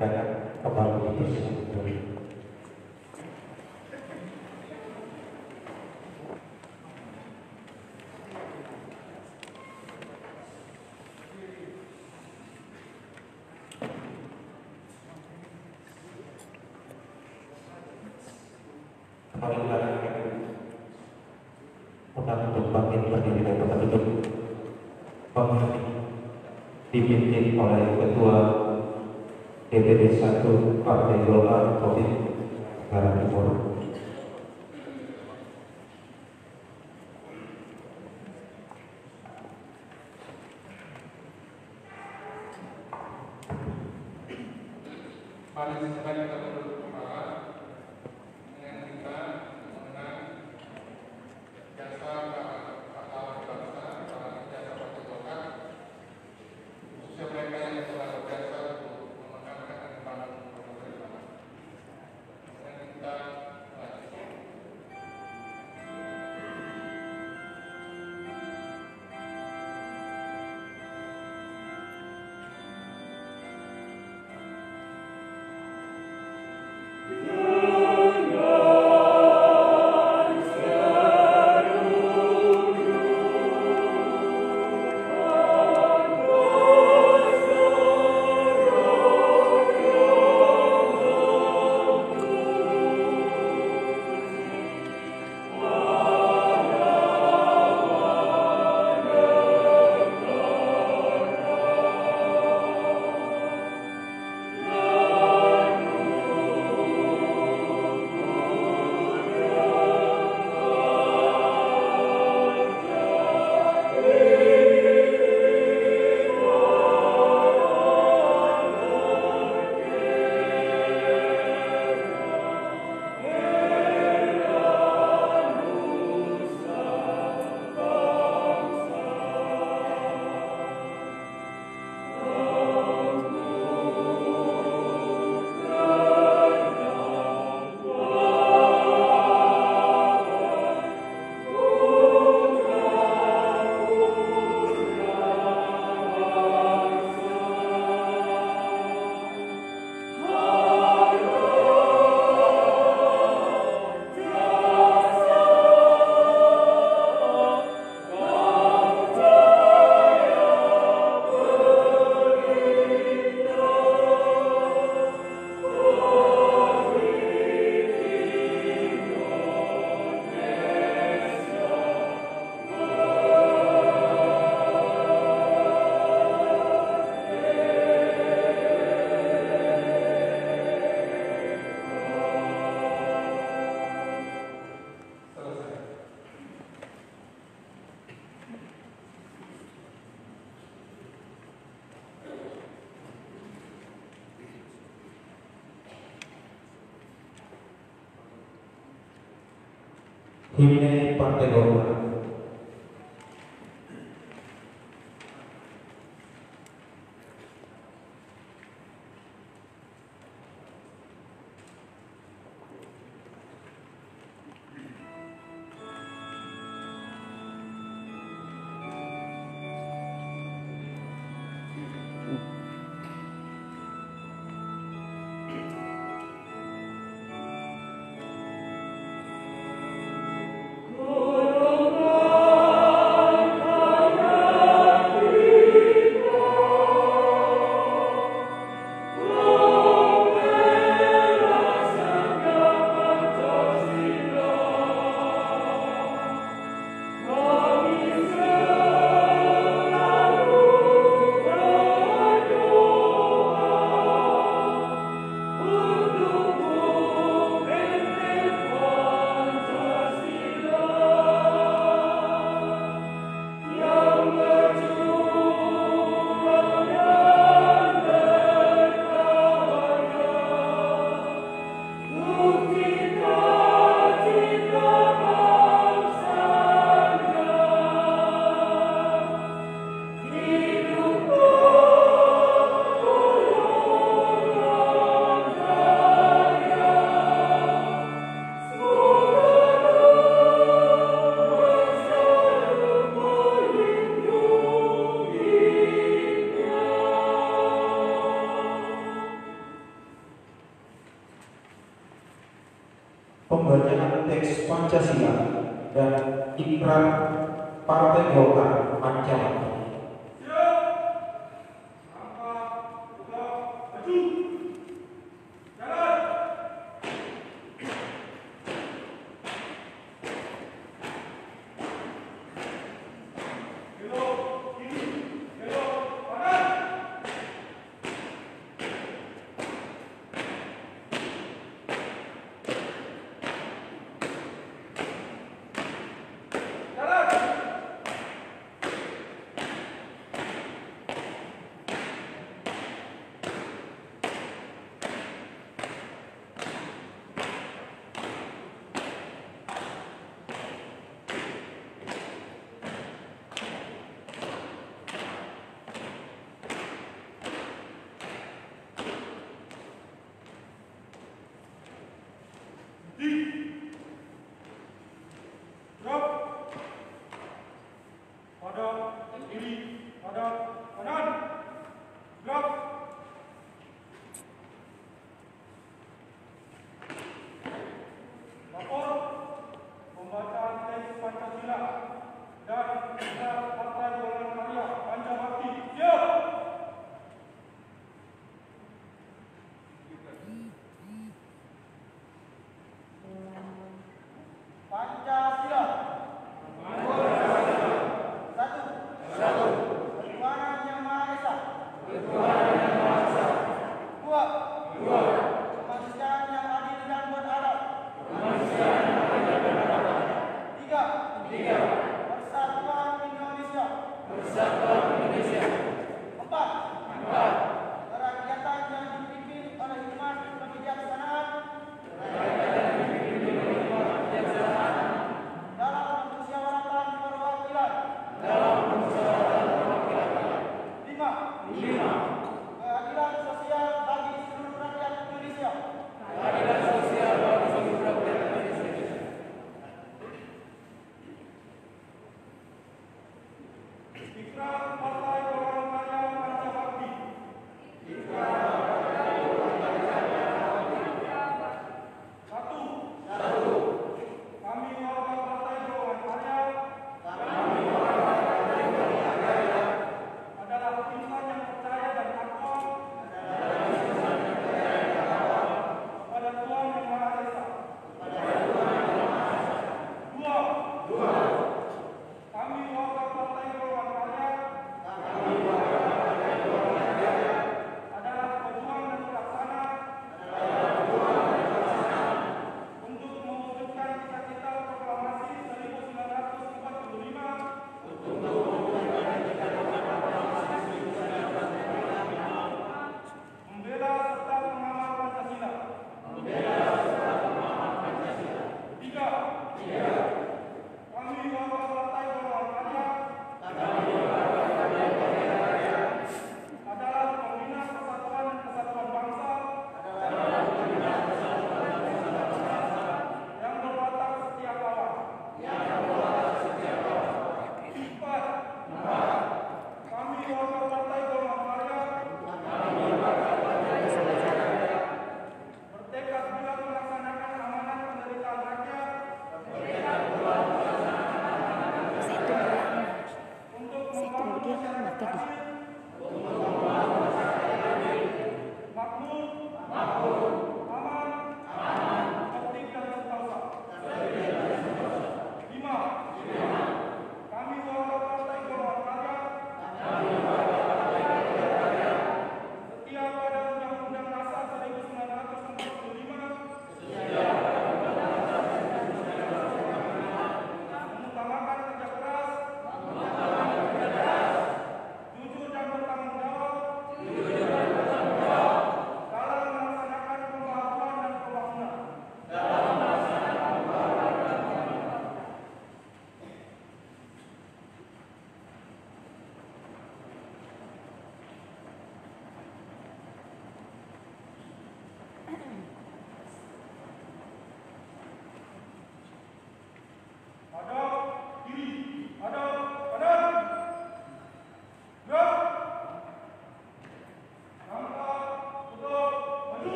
mendadak kembali bersatu. Undang untuk bangkit berdiri dari tempat duduk. Pemilihan dipimpin oleh Ketua DPD 1 Partai Golkar Provinsi Tenggara Timur. Mari sekarang kita tunduk kepala dengan kita mengenang jasa pahlawan bangsa, jasa Partai Golkar, khususnya mereka yang telah berjasa untuk memegankan dan membangun pemerintahan. Dan kita Himne Partai Golkar. Oh pembacaan teks Pancasila dan ikrar Partai Golkar Ancaman.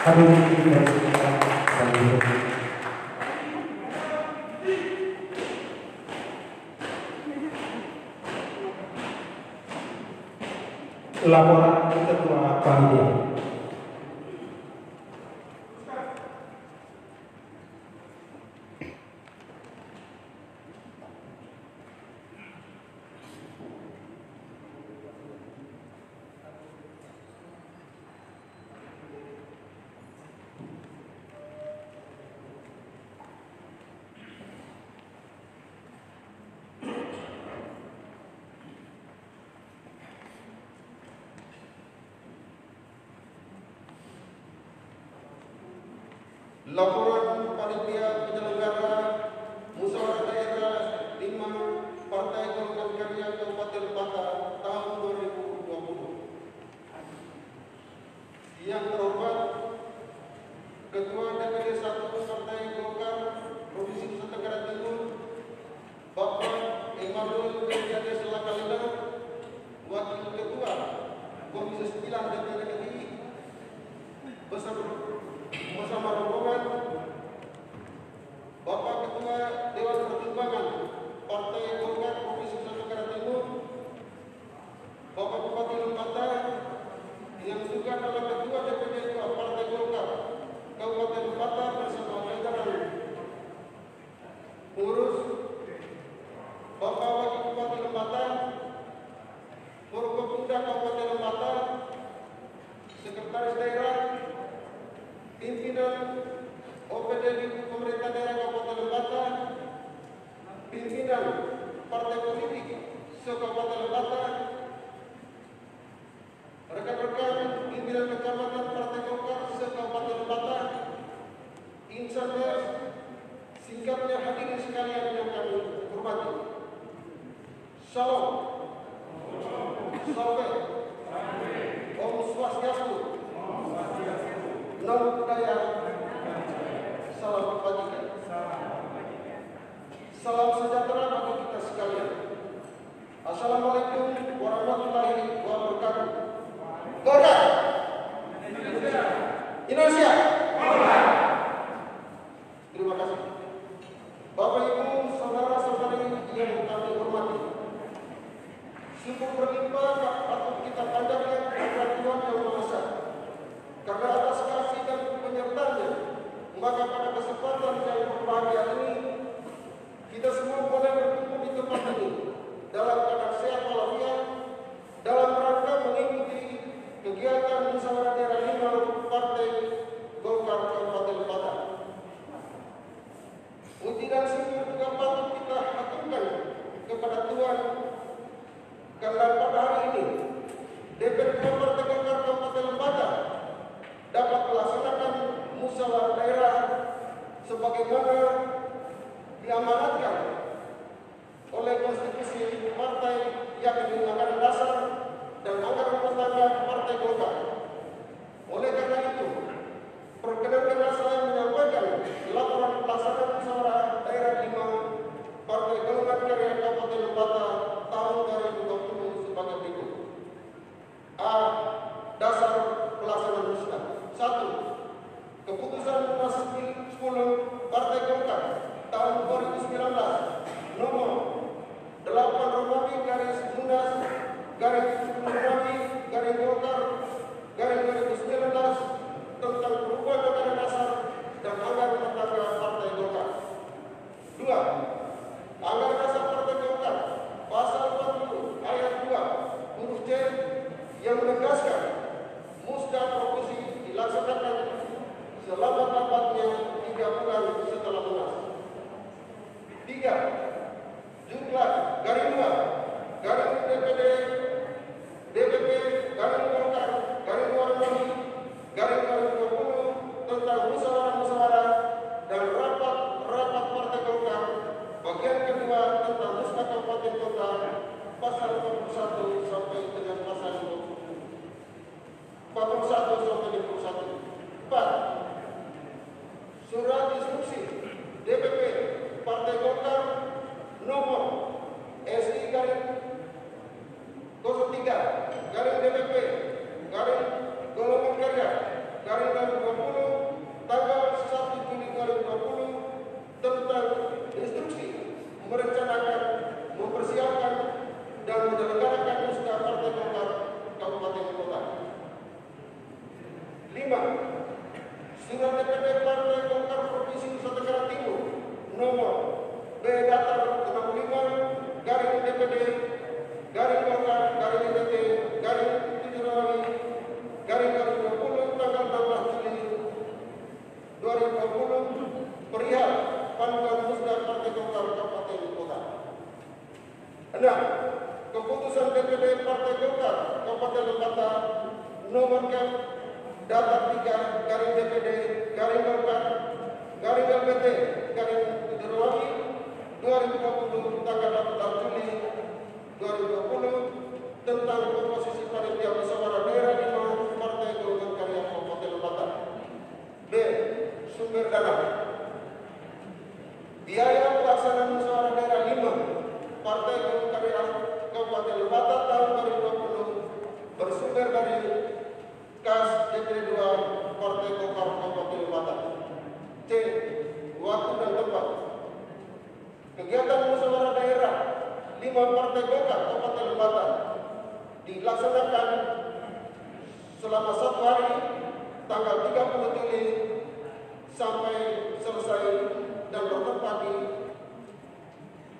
Hadirin dan hadirin. Laporan Ketua Panitia. Laporan Panitia Penyelenggara Musyawarah Daerah 5 Partai Golongan Karya Kabupaten Bata tahun 2020. Yang terhormat Ketua DPD 1 Partai Golkar Provinsi Nusa Tenggara Timur, Bapak Emmanuel Bediade Selakalina, Wakil Ketua Komisi 9 DPD RI, bersama rombongan Bapak Ketua Dewan Pertimbangan Partai Golkar Provinsi Nusa Tenggara Timur, Bapak Bupati Lembata yang juga adalah Ketua DPD 2 Partai Golkar Kabupaten Lembata bersama jajaran pengurus, Bapak Wakil Bupati Lembata, Forkopimda Kabupaten Lembata, Sekretaris Daerah, pimpinan OPD di Pemerintah Daerah Kabupaten Lembata, pimpinan partai politik se-Kabupaten Lembata, rekan-rekan pimpinan kecamatan Partai Golkar se-Kabupaten Lembata, insan pers, singkatnya hadirin sekalian yang kami hormati. Shalom. Salve. Om Swastiastu. Namo Buddhaya. Salam kebajikan. Salam sejahtera bagi kita sekalian. Assalamualaikum warahmatullahi wabarakatuh. Golkar Indonesia. Terima kasih. Bapak Ibu, saudara-saudari yang kami hormati, sungguh berlimpah patut kita pandangkan kepada Tuhan Yang Maha Esa. Karena atas kasih dan penyertanya, maka pada kesempatan yang berbahagia ini, kita semua boleh berkumpul di tempat ini dalam keadaan sehat walafiat, dalam rangka mengikuti kegiatan musyawarah daerah 5 Partai Golkar Kabupaten Bata. Puji dan syukur juga patut kita haturkan kepada Tuhan karena pada hari ini DPD 2 Partai Golkar Kabupaten Bata dapat melaksanakan musyawarah daerah sebagaimana diamanatkan oleh konstitusi partai yakni anggaran dasar dan anggaran rumah tangga Partai Golkar. Oleh karena itu, perkenankan saya menyampaikan laporan pelaksanaan musyawarah daerah 5 Partai Golongan Karya Kabupaten Lembata tahun 2020 sebagai berikut. A. Dasar pelaksanaan musyawarah. 1. Keputusan Munas 10 Partai Golkar tahun 2019 nomor 8 Romawi garis Munas garis 10 Romawi garis Golkar garis 2019 5. Surat DPD Partai Golkar Provinsi Nusa Tenggara Timur nomor B datar 65 garing DPD garing Golkar garing NTT garing 7 Januari garing 2020 tanggal 16 Juli 2020 perihal panduan musda Partai Golkar Kabupaten Kota. 6. Keputusan DPD Partai Golkar Kabupaten Lebata nomor K datar 3 garing DPD garing Golkar garing LPT garing 7 Januari 2020 tanggal 14 Juli 2020 tentang komposisi panitia musyawarah daerah 5 Partai Golongan Karya Kabupaten Lebata. B. Sumber dana. Biaya pelaksanaan musyawarah daerah 5 Partai Golongan Karya Kabupaten Lebata tahun 2020 bersumber dari kas DPD 2 Partai Golkar Kabupaten Lebata. C. Waktu dan tempat. Kegiatan musyawarah daerah 5 Partai Golkar Kabupaten Lebata dilaksanakan selama 1 hari tanggal 30 Juli sampai selesai dan bertempat di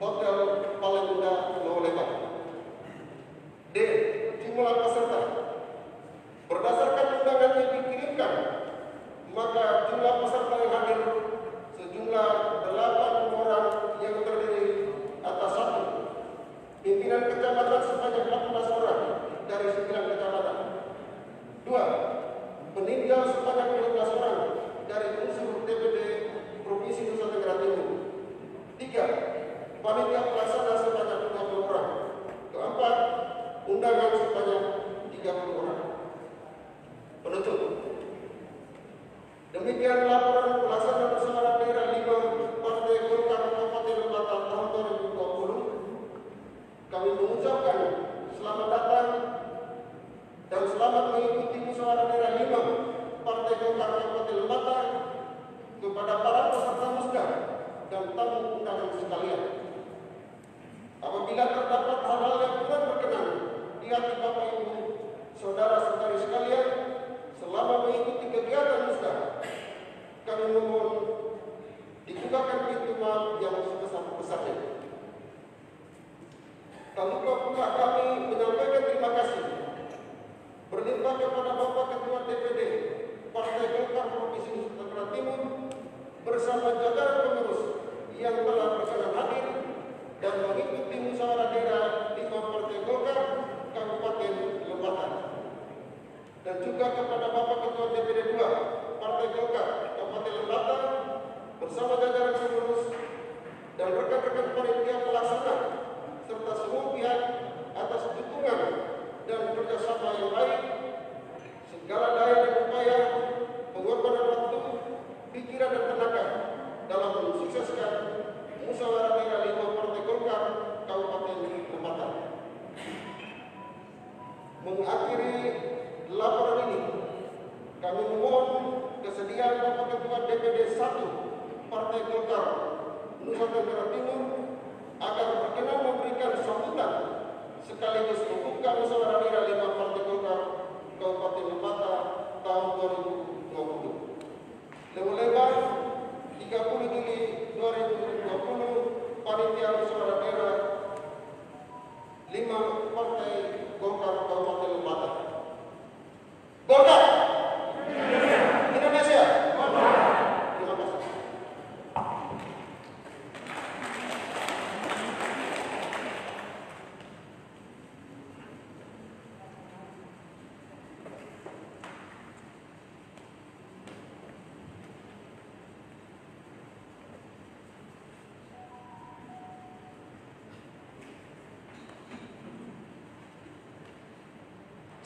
Hotel Palembang Lembang. D. Jumlah peserta. Berdasarkan undangan yang dikirimkan, maka jumlah peserta yang hadir sejumlah 8 orang yang terdiri atas 1. Pimpinan kecamatan sebanyak 14 orang dari 9 kecamatan. 2. Peninjau sebanyak 12 orang dari unsur DPD Provinsi Nusa Tenggara Timur. 3. Panitia pelaksana sebanyak 20 orang. 4. Undangan sebanyak 30 orang. Penutup. Demikian laporan pelaksanaan musyawarah daerah 5 Partai Golkar Kabupaten Lebata tahun 2020. Kami mengucapkan selamat datang dan selamat mengikuti musyawarah daerah 5 Partai Golkar Kabupaten Lebata kepada para peserta musda dan tamu undangan sekalian. Apabila terdapat hal-hal yang kurang berkenan di hati Bapak Ibu, saudara-saudari sekalian, selama mengikuti kegiatan musda, kami memohon dibukakan pintu maaf yang sebesar-besarnya. Tak lupa pula kami menyampaikan terima kasih berlimpah kepada Bapak Ketua DPD Partai Golkar Provinsi Nusa Tenggara Timur bersama jajaran pengurus yang telah berkenan hadir dan mengikuti musyawarah daerah 5 Partai Golkar Kabupaten Lebata. Dan juga kepada Bapak Ketua DPD 2 Partai Golkar Kabupaten Lebata bersama jajaran pengurus dan rekan-rekan panitia pelaksana serta semua pihak atas dukungan dan kerjasama yang baik, segala daya dan upaya, pengorbanan waktu, pikiran dan tenaga dalam mensukseskan musyawarah daerah 5 Partai Golkar Kabupaten Lebata. Mengakhiri laporan ini, kami memohon kesediaan Bapak Ketua DPD 1 Partai Golkar Nusa Tenggara Timur agar berkenan memberikan sambutan sekaligus membuka musyawarah daerah 5 Partai Golkar Kabupaten Lebata tahun 2020. Lembang 30 Juli 2020, panitia musyawarah daerah 5 Partai Golkar Kabupaten Lebata. Golkar Indonesia. Terima kasih.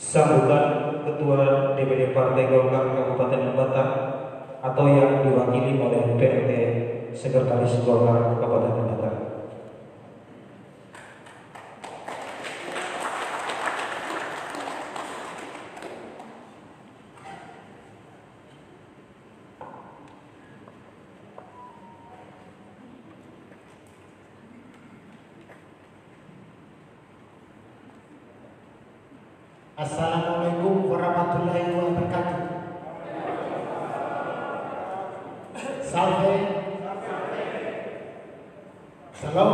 Sambutan Ketua DPD Partai Golkar Kabupaten Lebata atau yang diwakili oleh PLT Sekretaris Golkar Kabupaten Lebata. Assalamualaikum warahmatullahi wabarakatuh. Salve. Salam.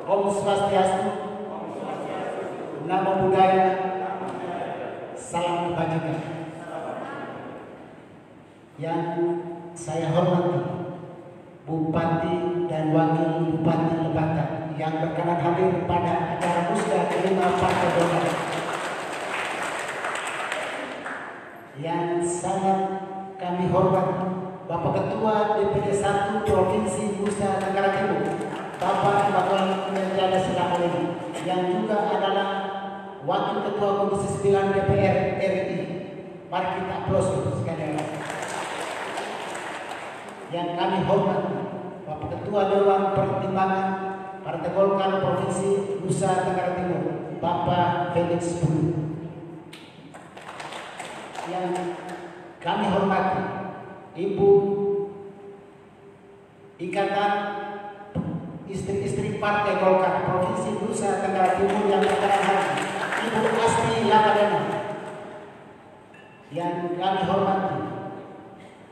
Om Swastiastu. Namo Buddhaya. Salam kebajikan. Yang saya hormati Bupati dan Wakil Bupati Lebata yang berkenan hadir pada acara musda kelima Partai Golkar. Yang sangat kami hormati Bapak Ketua DPD 1 Provinsi Nusa Tenggara Timur, Bapak Bakal Menjada Silakalini, yang juga adalah Wakil Ketua Komisi 9 DPR RI. Mari kita aplaus sekali lagi. Yang kami hormati Bapak Ketua Dewan Pertimbangan Partai Golkar Provinsi Nusa Tenggara Timur, Bapak Felix Bulu. Yang kami hormati Ibu Ikatan Istri-istri Partai Golkar Provinsi Nusa Tenggara Timur yang berkenan hadir, Ibu Asti Lakadana. Yang kami hormati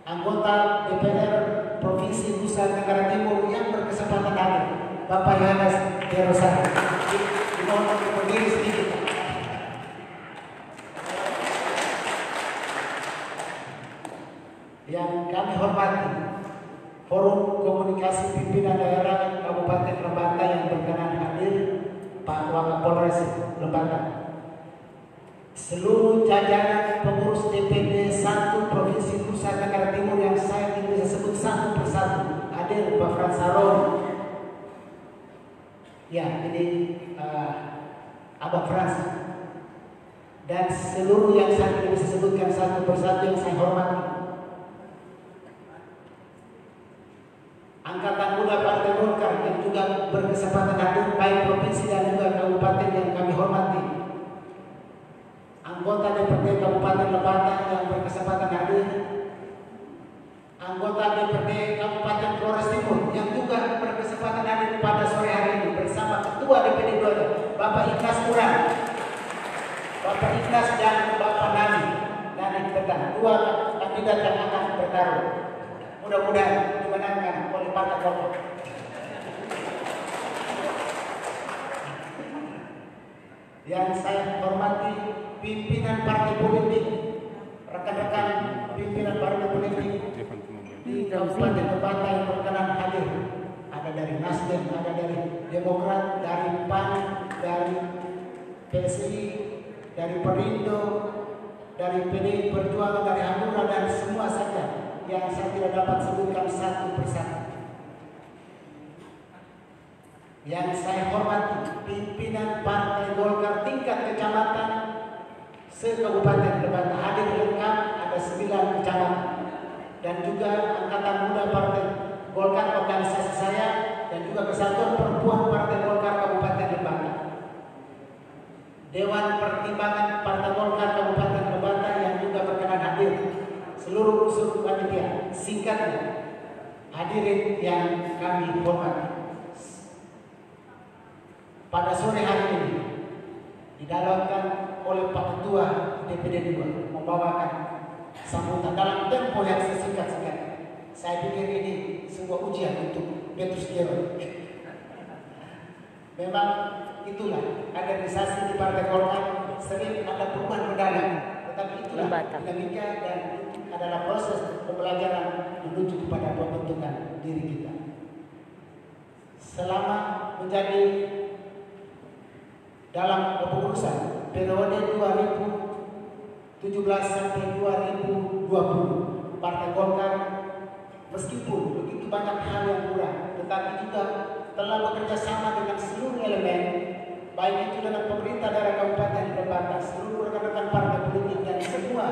anggota DPR Provinsi Nusa Tenggara Timur yang berkesempatan hadir, Bapak Yohanes Derosari. Dimohon untuk berdiri sedikit. Yang kami hormati Forum Komunikasi Pimpinan Daerah Kabupaten Lebata yang berkenan hadir, Pak Wakapolres Lebata. Seluruh jajaran pengurus DPD 1 Provinsi Nusa Tenggara Timur yang saya tidak bisa sebut satu persatu hadir, Pak Frans Saron. Ya, ini Abang Frans. Dan seluruh yang saya tidak bisa sebutkan satu persatu yang saya hormati. Angkatan Muda Partai Golkar yang juga berkesempatan hadir, baik provinsi dan juga kabupaten yang kami hormati. Anggota DPD Kabupaten Lebata yang berkesempatan hadir. Anggota DPD Kabupaten Flores Timur yang juga berkesempatan hadir pada sore hari ini bersama Ketua DPD 2 Bapak Ikhlas Kurang, Bapak Ikhlas dan Bapak Nani Petang, dua kandidat yang akan bertarung. Mudah-mudahan dimenangkan oleh Partai Golkar. Yang saya hormati pimpinan partai politik, rekan-rekan pimpinan partai politik di Kabupaten Lebata yang berkenan hadir. Ada dari Nasdem, ada dari Demokrat, dari PAN, dari PSI, dari Perindo, dari PDI Perjuangan, dari Hanura, dan semua saja yang saya tidak dapat sebutkan satu persatu. Yang saya hormati pimpinan Partai Golkar tingkat kecamatan se-Kabupaten Lebata hadir lengkap, ada 9 kecamatan, dan juga Angkatan Muda Partai Golkar organisasi saya, dan juga Kesatuan Perempuan Partai Golkar Kabupaten Lebata. Dewan Pertimbangan Partai Golkar Kabupaten Lebata yang juga berkenan hadir, seluruh unsur panitia. Singkatnya, hadirin yang kami hormati, pada sore hari ini didalangkan oleh Pak Ketua DPD 2 membawakan sambutan dalam tempo yang sesingkat-singkat. Saya pikir ini sebuah ujian untuk Petrus Jero. Memang itulah kaderisasi di Partai Golkar, sering ada perubahan mendadak, tetapi itulah dinamika dan adalah proses pembelajaran menuju kepada pembentukan diri kita. Selama menjadi dalam kepengurusan periode 2017 sampai 2020, Partai Golkar meskipun begitu banyak hal yang kurang, tetapi juga telah bekerja sama dengan seluruh elemen, baik itu dengan pemerintah daerah Kabupaten Lebata, seluruh rekan-rekan partai politik, dan semua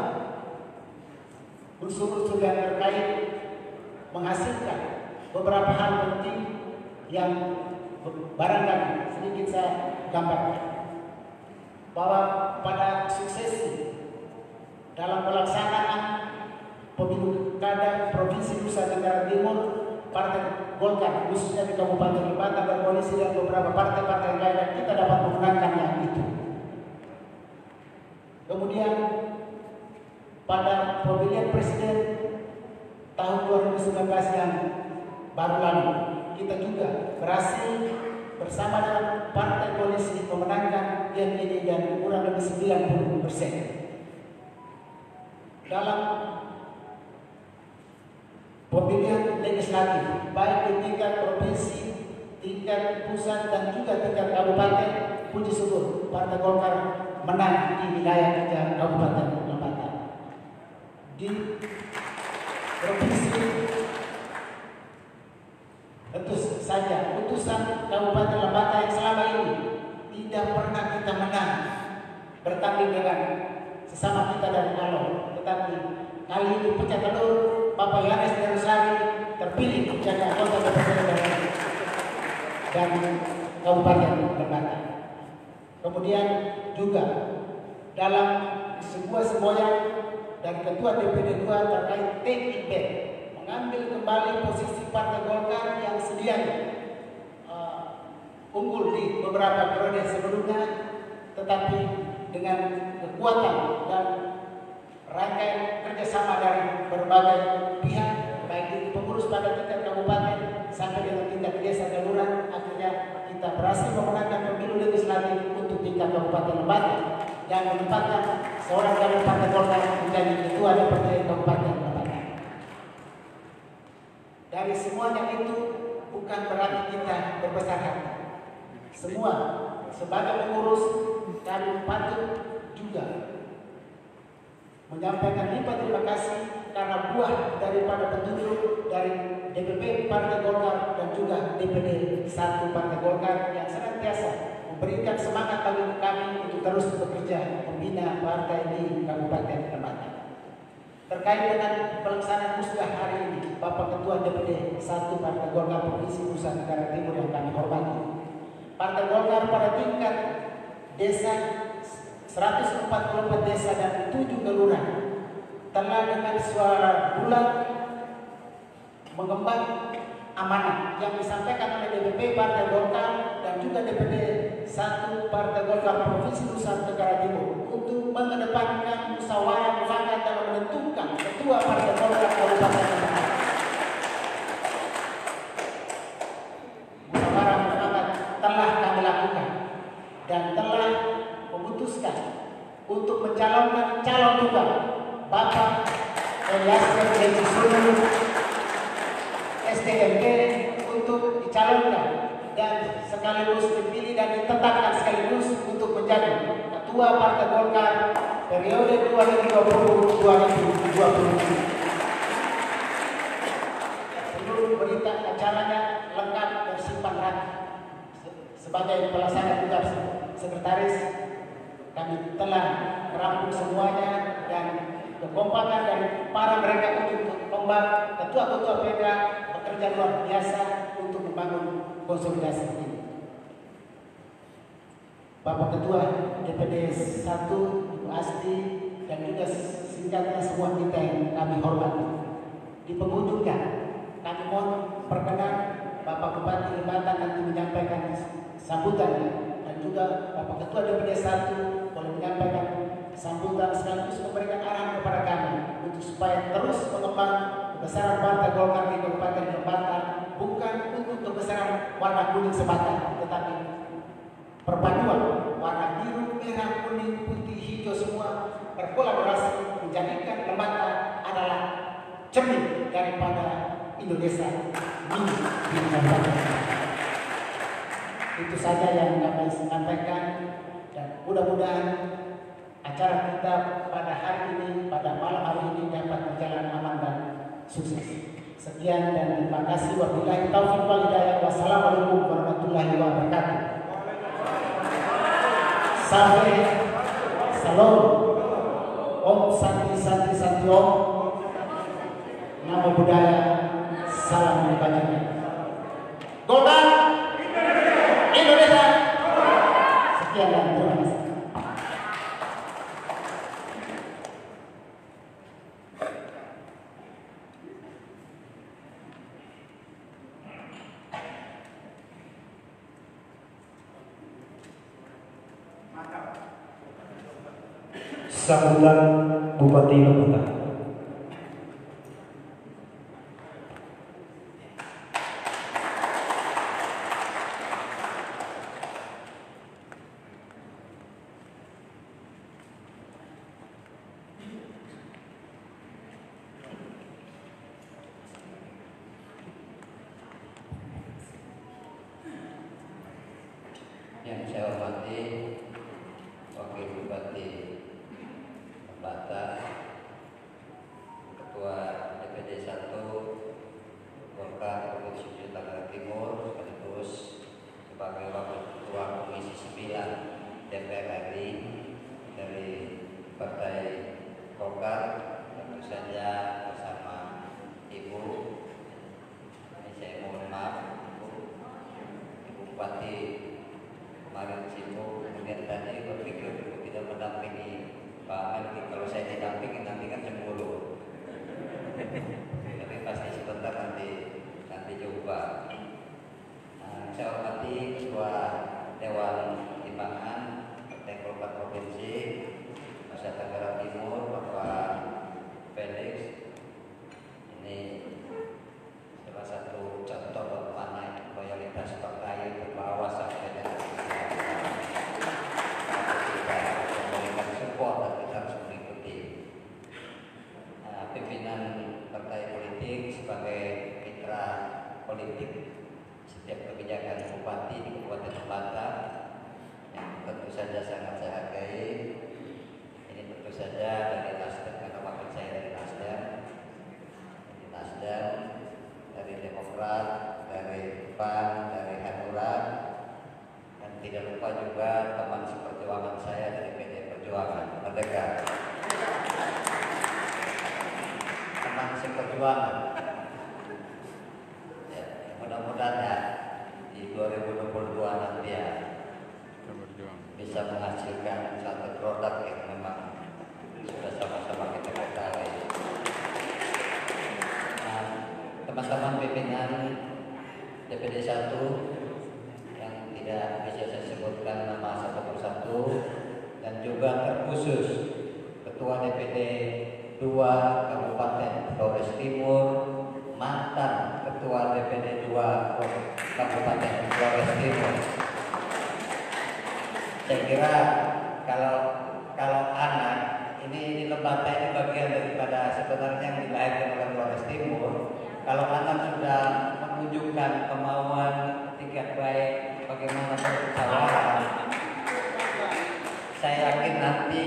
unsur-unsur yang terkait, menghasilkan beberapa hal penting yang barangkali sedikit saya gambarkan. Bahwa pada suksesi dalam pelaksanaan pemilu kada Provinsi Nusa Tenggara Timur, Partai Golkar khususnya di Kabupaten Lebata berkoalisi dengan beberapa partai-partai lain, dan kita dapat memenangkannya itu. Kemudian pada pemilihan presiden tahun 2019 yang baru lalu, kita juga berhasil bersama dengan partai koalisi memenangkan yang ini dan kurang lebih 90% dalam pemilihan legislatif, baik di tingkat provinsi, tingkat pusat dan juga tingkat kabupaten. Puji syukur Partai Golkar menang di wilayah 3 Kabupaten Lembata. Di provinsi tentu saja putusan Kabupaten Lembata yang selama ini tidak pernah kita menang bertanding dengan sesama kita dari Alo, tetapi kali ini pecah telur Bapak Yohanes Darusari terpilih menjadi anggota DPRD dan Kabupaten Lembata. Kemudian juga dalam sebuah semboyan dari Ketua DPD 2 terkait TIP mengambil kembali posisi Partai Golkar yang sedianya unggul di beberapa periode sebelumnya, tetapi dengan kekuatan dan rangkaian kerjasama dari berbagai pihak, baik itu pengurus pada tingkat kabupaten sampai dengan tingkat desa dan lurah, akhirnya kita berhasil memenangkan pemilu legislatif untuk tingkat Kabupaten Lembata yang menempatkan seorang kader Partai Golkar menjadi ketua DPRD Kabupaten Lembata. Dari semuanya itu bukan berarti kita berbesar hati. Semua sebagai pengurus kami patut juga menyampaikan lipat terima kasih karena buah daripada petunjuk dari DPP Partai Golkar dan juga DPD 1 Partai Golkar yang senantiasa memberikan semangat bagi kami untuk terus bekerja membina partai di Kabupaten Lembata. Terkait dengan pelaksanaan musda hari ini, Bapak Ketua DPD 1 Partai Golkar Provinsi Nusa Tenggara Timur yang kami hormati, Partai Golkar pada tingkat desa 144 desa dan 7 kelurahan telah dengan suara bulat mengemban amanah yang disampaikan oleh DPP Partai Golkar dan juga DPD 1 Partai Golkar Provinsi Nusa Tenggara Timur untuk mengedepankan musyawarah mufakat dalam menentukan ketua Partai Golkar Kabupaten Lembata. Musyawarah mufakat telah kami lakukan dan telah memutuskan untuk mencalonkan calon tunggal Bapak Eliasir Lecisulu STMP untuk dicalonkan dan sekaligus dipilih dan ditetapkan sekaligus untuk menjadi Ketua Partai Golkar periode 2020-2027. Seluruh berita acaranya lengkap tersimpan rapi. Sebagai pelaksana tugas sekretaris, kami telah merampung semuanya dan kekompakan dari para mereka untuk membantu ketua-ketua PEDA bekerja luar biasa untuk membangun konsolidasi ini. Bapak Ketua DPD 1 Ibu Asti dan juga singkatnya semua kita yang kami hormati. Di penghujungnya kami mohon perkenan Bapak Bupati Lembata nanti menyampaikan sambutannya dan juga Bapak Ketua DPD 1 boleh menyampaikan sambutan sekaligus memberikan arahan kepada kami untuk supaya terus mengembang kebesaran Partai Golkar di Kabupaten Lembata, bukan untuk kebesaran warna kuning semata, tetapi perpaduan warna biru, merah, kuning, putih, hijau semua berkolaborasi menjadikan Lembata adalah cermin daripada Indonesia ini di Lembata. Itu saja yang kami sampaikan dan mudah-mudahan acara kita pada hari ini, pada malam hari ini dapat berjalan aman dan sukses. Sekian dan terima kasih. Wabillahi taufiq wal hidayah. Wassalamualaikum warahmatullahi wabarakatuh. Sampai salam. Om Santi Santi Santi Om. Namo Buddhaya. Salam kebajikan. Golkar Indonesia. Sekian dan terima kasih. Sambutan Bupati Lembata. hormati Wakil Bupati Bata, Ketua DPD 1 Golkar Provinsi Tangerang Timur, sekaligus sebagai Wakil Ketua Komisi 9 DPR RI dari Partai Golkar, tentu saja bersama Ibu. Ini saya mohon maaf, Ibu Bupati kemarin sibuk, kemudian tadi berpikir tidak mendampingi Pak Melki. Kalau saya didampingi nanti kan cemburu. Tapi pasti sebentar nanti jumpa. Saya hormati Ketua Dewan Timbangan Partai Golkar Provinsi Nusa Tenggara Timur, Bapak Felix. Ini salah satu contoh bagaimana loyalitas partai terbawa sampai dengan kita memberikan support dan kita harus mengikuti. Pimpinan partai politik sebagai mitra politik setiap kebijakan bupati di Kabupaten Bata yang tentu saja sangat saya hargai. Ini tentu saja dari Nasdem, karena wakil saya dari Nasdem, dari Demokrat, dari PAN, dari Hanura, dan tidak lupa juga teman seperjuangan saya dari PD Perjuangan Merdeka. Teman seperjuangan. Ya, mudah-mudahan ya di 2022 nanti ya bisa menghasilkan satu produk yang memang sudah sama-sama kita ketahui. Nah, teman-teman pimpinan DPD 1 yang tidak bisa saya sebutkan nama satu persatu, dan juga terkhusus Ketua DPD 2 Kabupaten Flores Timur, mantan Ketua DPD 2 Kabupaten Flores Timur. Saya kira kalau anak ini di Lembata ini bagian daripada sebenarnya yang dilahirkan oleh Flores Timur. Kalau anak sudah menunjukkan kemauan tingkat baik, bagaimana bersawahan, saya yakin nanti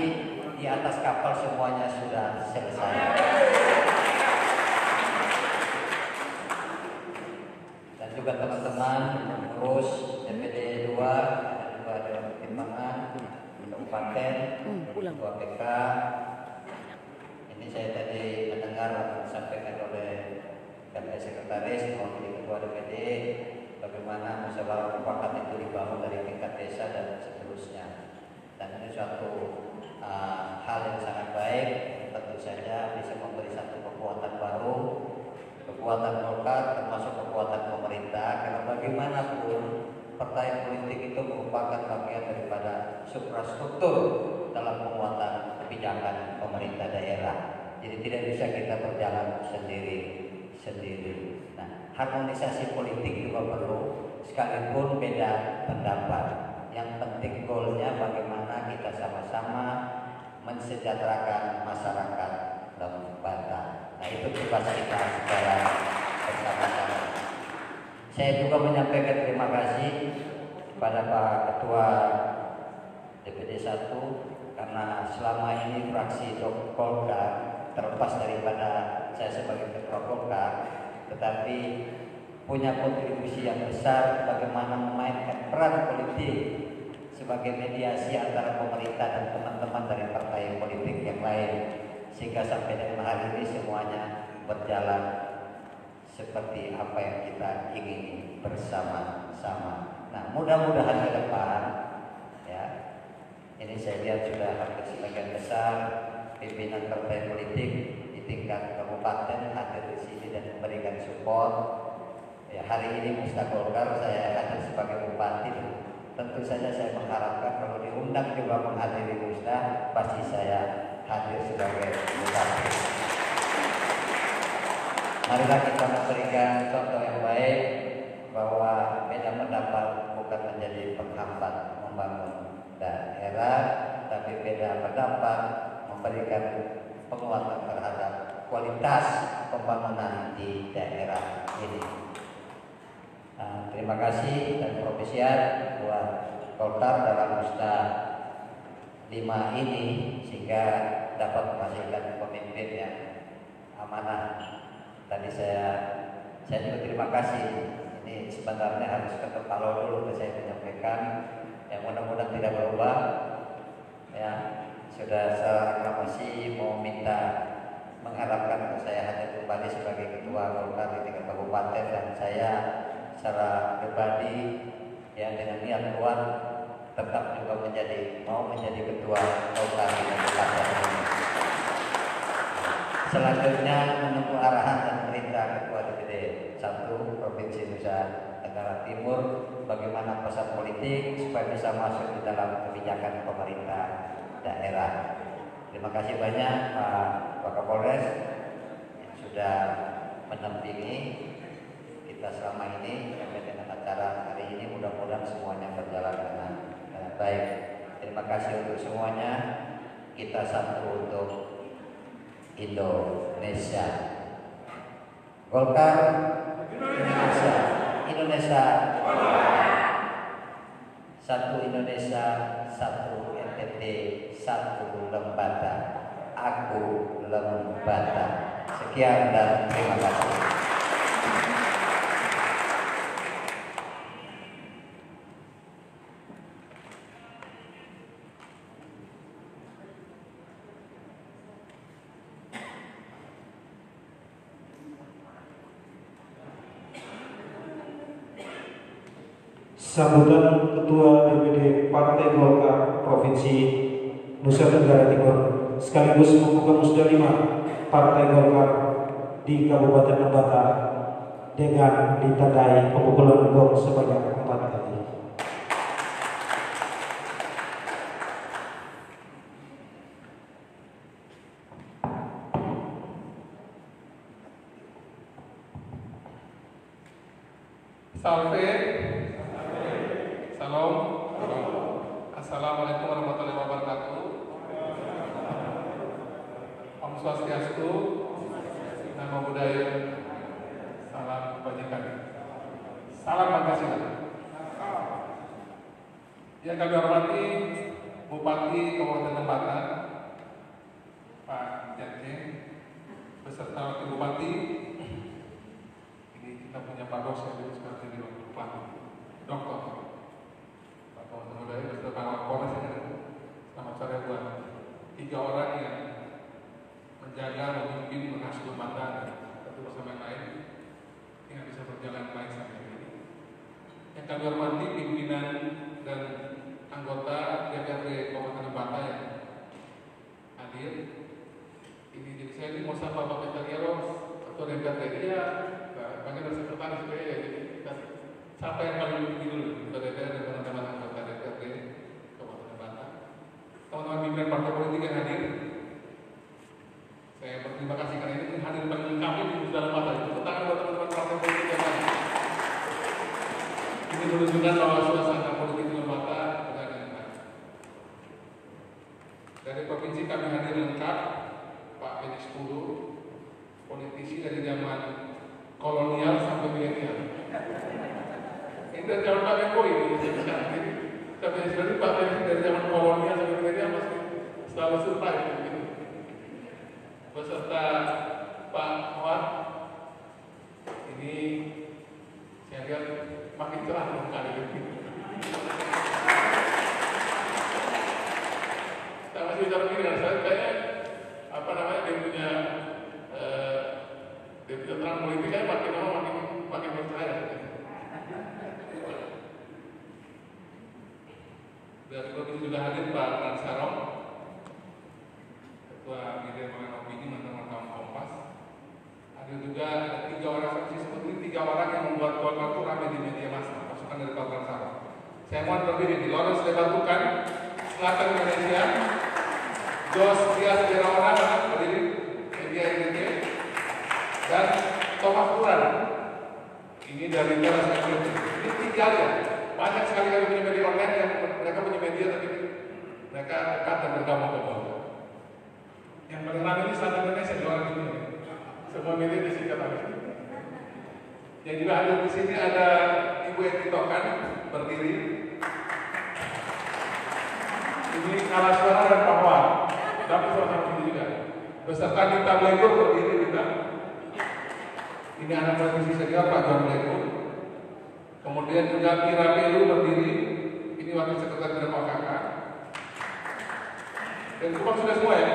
di atas kapal semuanya sudah selesai. Dan juga teman-teman pengurus DPD 2, Ketua Dewan Pertimbangan Kabupaten, Ketua PK. Ini saya tadi mendengar apa yang disampaikan oleh Ketua Sekretaris mewakili Ketua DPD, bagaimana musyawarah mufakat itu dibangun dari tingkat desa dan seterusnya. Dan ini suatu hal yang sangat baik, tentu saja bisa memberi satu kekuatan baru, kekuatan Golkar termasuk kekuatan pemerintah, karena bagaimanapun partai politik itu merupakan bagian daripada suprastruktur dalam penguatan kebijakan pemerintah daerah. Jadi tidak bisa kita berjalan sendiri. Nah, harmonisasi politik juga perlu, sekalipun beda pendapat. Yang penting goalnya bagaimana kita sama-sama mensejahterakan masyarakat Lembata. Nah, itu tugas kita secara bersama-sama. Saya juga menyampaikan terima kasih kepada Pak Ketua DPD 1 karena selama ini fraksi Golkar, terlepas daripada saya sebagai Ketua Golkar, tetapi punya kontribusi yang besar bagaimana memainkan peran politik sebagai mediasi antara pemerintah dan teman-teman dari partai politik yang lain, sehingga sampai dengan hari ini semuanya berjalan seperti apa yang kita ingini bersama-sama. Nah, mudah-mudahan ke depan ya, ini saya lihat sudah hampir sebagian besar pimpinan partai politik di tingkat kabupaten hadir di sini dan memberikan support. Ya, hari ini Musda Golkar saya hadir sebagai bupati. Tentu saja saya mengharapkan kalau diundang juga menghadiri Musda, pasti saya hadir sebagai bupati. Marilah kita memberikan contoh yang baik bahwa beda pendapat bukan menjadi penghambat membangun daerah, tapi beda pendapat memberikan penguatan terhadap kualitas pembangunan di daerah ini. Terima kasih dan propesiat buat Golkar dalam Musda 5 ini sehingga dapat menghasilkan pemimpin yang amanah. Tadi saya juga terima kasih. Ini sebenarnya harus ketok palu dulu saya menyampaikan, yang mudah-mudahan tidak berubah. Ya, sudah saya aklamasi mau minta mengharapkan saya hadir kembali sebagai ketua Golkar di tingkat kabupaten, dan saya secara pribadi ya dengan niat kuat tetap juga mau menjadi ketua Golkar di kabupaten ini. Selanjutnya menunggu arahan dan perintah Ketua DPD 1 Provinsi Nusa Tenggara Timur bagaimana pesan politik supaya bisa masuk di dalam kebijakan pemerintah daerah. Terima kasih banyak Pak Kapolres yang sudah menampingi kita selama ini sampai dengan acara hari ini. Mudah-mudahan semuanya berjalan dengan baik. Terima kasih untuk semuanya. Kita satu untuk Indonesia. Golkar Indonesia. Satu Indonesia, satu NTT, satu Lembata. Aku Lembata. Sekian dan terima kasih. Sambutan Ketua DPD Partai Golkar Provinsi Nusa Tenggara Timur sekaligus membuka Musda 5 Partai Golkar di Kabupaten Lembata dengan ditandai pemukulan gong sebanyak 4 kali. Salve. Salam. Assalamualaikum warahmatullahi wabarakatuh. Om Swastiastu, Namo Buddhaya, salam kebajikan, salam Pancasila. Yang kami hormati Bupati Kabupaten Lembata, Pak Jatjeng, beserta Wakil Bupati. Ini kita punya Pak Dosen juga seperti di Bupati, Dokter. Mudah-mudahan beserta Pak Kapolres yang ada. Selamat sore buat 3 orang yang menjaga, memimpin, mengasuh Lembata dan satu bersama yang lain yang bisa berjalan baik sampai ini. Yang kami hormati pimpinan dan anggota DPRD Kabupaten Lembata yang hadir. Ini jadi saya ini mau sapa Pak Peter Eros atau DPRD dia bagian dari sekretaris saya, jadi kita sapa yang paling tinggi dulu Ketua DPR dan teman-teman anggota DPRD Kabupaten Lembata, teman-teman pimpinan partai politik yang hadir. Saya berterima kasih karena ini hadir paling lengkap di Musda Lembata. Tepuk tangan buat teman-teman partai politik yang hadir. Ini menunjukkan bahwa suasana politik di Lembata benar dengan baik. Dari provinsi kami hadir lengkap, Pak Felix Pulu, politisi dari zaman kolonial sampai milenial. Ini dari zaman Pak Menko ini, tapi sebenarnya Pak Felix dari zaman kolonial sampai milenial masih selalu survive. Beserta Pak Muhammad, ini saya lihat makin cerah kali ini. Saya masih bicara begini dengan saya kayaknya dia punya terang politiknya makin lama makin percaya. Dari provinsi juga hadir Pak Ransarong, Ketua Bidang Pengelolaan Opini mantan wartawan Kompas. Ada juga 3 orang saksi seperti 3 orang yang membuat Golkar itu ramai di media massa. Masukan dari Pak Ransarong. Saya mohon berdiri di Lawrence Lebatukan, Selatan Indonesia. Jos Dias Wirawan berdiri media NTT, dan Thomas Turan. Ini dari Teras NTT. Ini 3 aja. Banyak sekali kami punya media online yang mereka punya media tapi mereka dekat dan bergabung ke bawah. Yang paling ramai ini Selatan Indonesia 2 orang ini. Semua media disingkat habis. Yang juga hadir di sini ada Ibu Eti Tokan berdiri. Ini kalah suara dan Papua, tapi sama-sama sini juga. Beserta Dita Blegur berdiri Dita. Ini anak politisi senior Pak John Blegur. Kemudian juga Mira Pelu berdiri. Ini wakil sekretaris dari KKK. Dan itu kan sudah semua ya?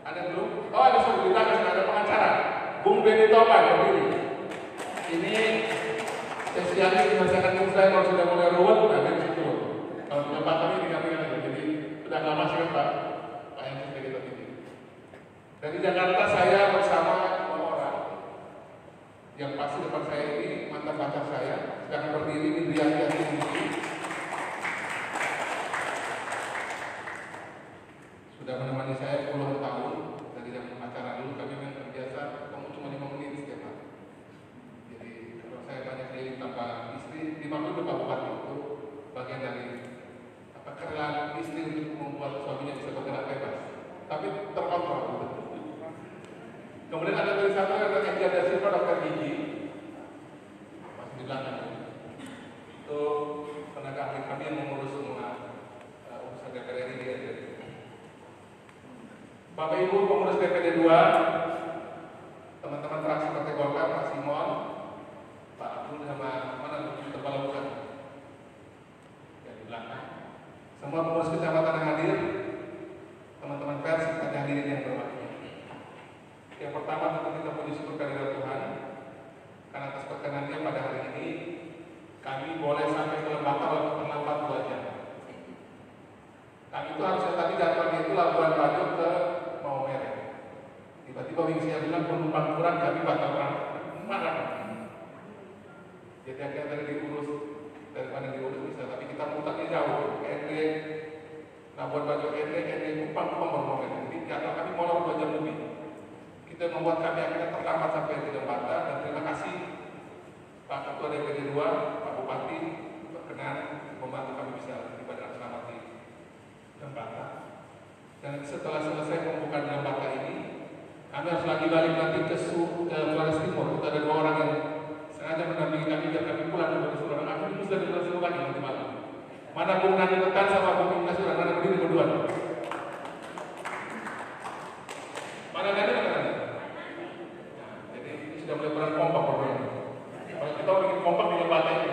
Ada belum? Oh ada sudah di belakang, ada pengacara. Bung Benny Topan berdiri. Ini sesi ini dimasakan muslim kalau sudah mulai ruwet, nah dari situ. Kalau punya Pak kami tinggal-tinggal aja. Jadi sudah nggak masuk kan Pak? Pak yang sudah kita pilih. Dari Jakarta saya bersama 2 orang. Yang pasti depan saya ini mantan pacar saya. Sekarang berdiri di Rian ini. Sudah menemani saya puluhan tahun dari zaman pacaran dulu. Kami memang terbiasa kamu cuma 5 menit setiap hari. Jadi kalau saya banyak keliling tanpa istri, 5 menit Pak Bupati itu bagian dari kerelaan istri untuk membuat suaminya bisa bergerak bebas, tapi terkontrol. Kemudian ada dari satu yang ada Anja Silva, dokter gigi, masih di belakang. Itu tenaga ahli kami yang mengurus semua urusan DPR RI dia. Bapak Ibu pengurus DPD 2, teman-teman fraksi Partai Golkar, Pak Simon, Pak Abdul sama mana kepala pusat yang di belakang. Semua pengurus kecamatan yang hadir, teman-teman pers yang hadirin yang berbahagia. Yang pertama tentu kita puji syukur kehadirat Tuhan karena atas perkenannya pada hari ini kami boleh sampai ke Lembata waktu terlambat 2 jam. Kami itu harusnya tadi jadwalnya itu Labuan Bajo ke Maumere. Tiba-tiba Wingsia bilang penumpang kurang, kami batal berangkat. Marah. Jadi akhirnya tadi diurus dari mana diurus bisa, tapi kita mutarnya jauh. Ende, Labuan Bajo, Ende, Kupang baru Maumere. Jadi jadwal kami molor 2 jam lebih. Itu membuat kami akhirnya terlambat sampai di Lembata. Dan terima kasih Pak Ketua DPD 2, Pak Bupati berkenan membantu kami bisa tiba dengan selamat di Lembata. Dan setelah selesai pembukaan Lembata ini, kami harus lagi balik nanti ke Flores Timur. Itu ada 2 orang yang sengaja mendampingi kami biar kami pulang dari Surat. Aku itu sudah di Flores Timur lagi nanti malam. Mana Bung Nani Letan sama Bung Imnas Surat, mana berdiri berdua. Mana Nani mana Nani? Jadi ini sudah mulai peran kompak pokoknya. Kalau kita bikin kompak di Lembata ini.